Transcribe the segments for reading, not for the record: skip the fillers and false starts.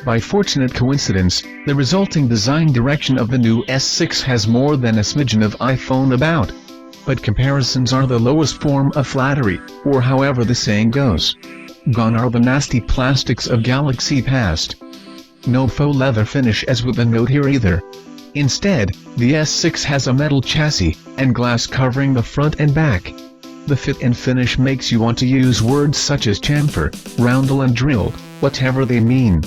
By fortunate coincidence, the resulting design direction of the new S6 has more than a smidgen of iPhone about. But comparisons are the lowest form of flattery, or however the saying goes. Gone are the nasty plastics of Galaxy past. No faux leather finish as with the Note here either. Instead, the S6 has a metal chassis, and glass covering the front and back. The fit and finish makes you want to use words such as chamfer, roundel and drilled, whatever they mean.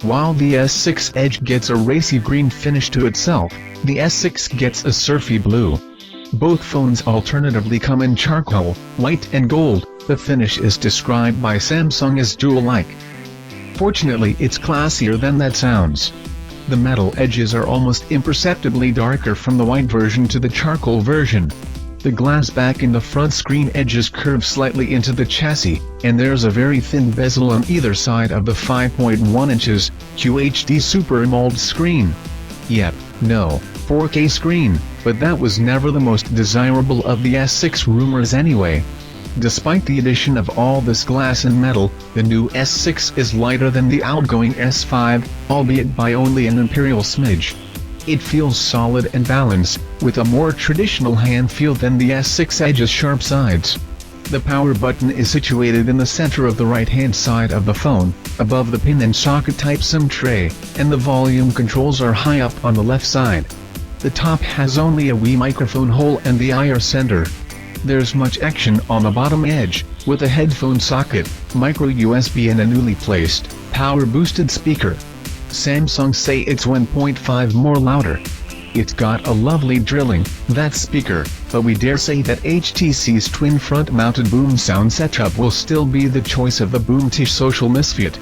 While the S6 Edge gets a racy green finish to itself, the S6 gets a surfy blue. Both phones alternatively come in charcoal, white and gold. The finish is described by Samsung as jewel-like. Fortunately, it's classier than that sounds. The metal edges are almost imperceptibly darker from the white version to the charcoal version. The glass back in the front screen edges curve slightly into the chassis, and there's a very thin bezel on either side of the 5.1 inches QHD Super AMOLED screen. Yep, no 4K screen, but that was never the most desirable of the S6 rumors anyway. Despite the addition of all this glass and metal, the new S6 is lighter than the outgoing S5, albeit by only an imperial smidge. It feels solid and balanced, with a more traditional hand feel than the S6 Edge's sharp sides. The power button is situated in the center of the right-hand side of the phone, above the pin and socket type SIM tray, and the volume controls are high up on the left side. The top has only a wee microphone hole and the IR center. There's much action on the bottom edge, with a headphone socket, micro USB and a newly placed, power-boosted speaker. Samsung say it's 1.5 more louder. It's got a lovely drilling, that speaker, but we dare say that HTC's twin front-mounted boom sound setup will still be the choice of the boomtish social misfit.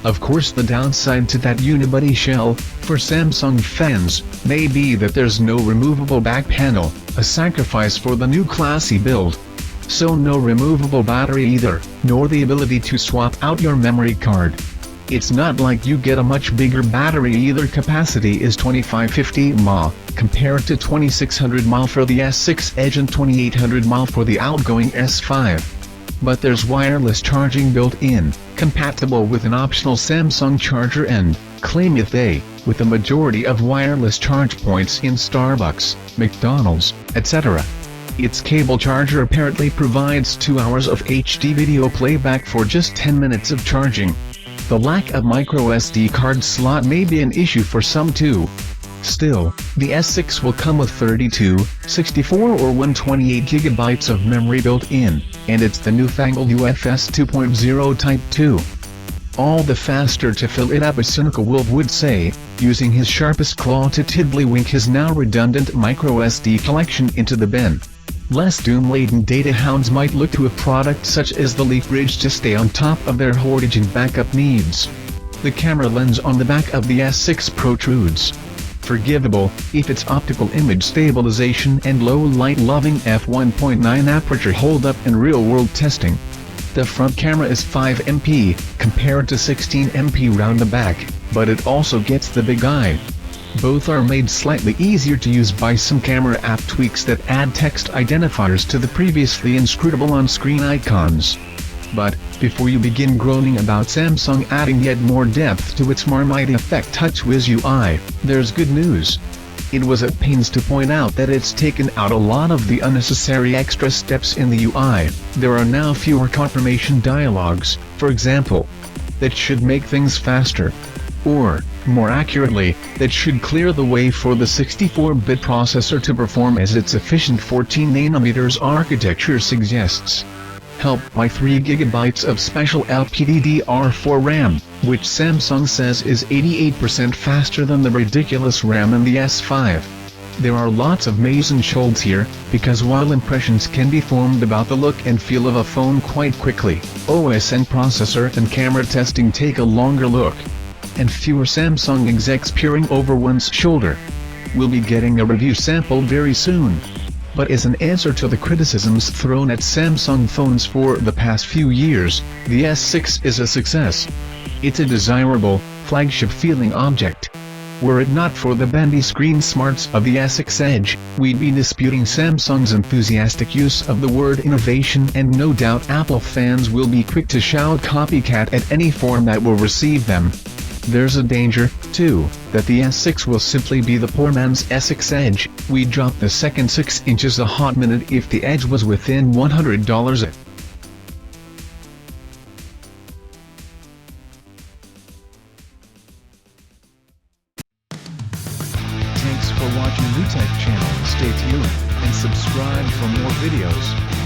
Of course, the downside to that unibody shell, for Samsung fans, may be that there's no removable back panel, a sacrifice for the new classy build. So no removable battery either, nor the ability to swap out your memory card. It's not like you get a much bigger battery either. Capacity is 2550 mAh, compared to 2600 mAh for the S6 Edge and 2800 mAh for the outgoing S5. But there's wireless charging built in, compatible with an optional Samsung charger and, claimeth they, with the majority of wireless charge points in Starbucks, McDonald's, etc. Its cable charger apparently provides 2 hours of HD video playback for just 10 minutes of charging. The lack of microSD card slot may be an issue for some too. Still, the S6 will come with 32, 64 or 128 GB of memory built in, and it's the newfangled UFS 2.0 Type 2. All the faster to fill it up, a cynical wolf would say, using his sharpest claw to tiddlywink his now redundant microSD collection into the bin. Less doom-laden data hounds might look to a product such as the Leaf Bridge to stay on top of their hoardage and backup needs. The camera lens on the back of the S6 protrudes. Forgivable, if its optical image stabilization and low light-loving f1.9 aperture hold up in real-world testing. The front camera is 5 MP, compared to 16 MP round the back, but it also gets the big eye. Both are made slightly easier to use by some camera app tweaks that add text identifiers to the previously inscrutable on-screen icons. But, before you begin groaning about Samsung adding yet more depth to its Marmite Effect TouchWiz UI, there's good news. It was at pains to point out that it's taken out a lot of the unnecessary extra steps in the UI. There are now fewer confirmation dialogues, for example. That should make things faster. Or, more accurately, that should clear the way for the 64-bit processor to perform as its efficient 14nm architecture suggests. Helped by 3 GB of special LPDDR4 RAM, which Samsung says is 88% faster than the ridiculous RAM in the S5. There are lots of mays and shoals here, because while impressions can be formed about the look and feel of a phone quite quickly, OS and processor and camera testing take a longer look. And fewer Samsung execs peering over one's shoulder. We'll be getting a review sample very soon. But as an answer to the criticisms thrown at Samsung phones for the past few years, the S6 is a success. It's a desirable, flagship-feeling object. Were it not for the bendy screen smarts of the S6 Edge, we'd be disputing Samsung's enthusiastic use of the word innovation, and no doubt Apple fans will be quick to shout copycat at any form that will receive them. There's a danger, too, that the S6 will simply be the poor man's Essex Edge. We dropped the second 6 inches a hot minute if the Edge was within $100. Thanks for watching New Tech channel. Stay tuned, and subscribe for more videos.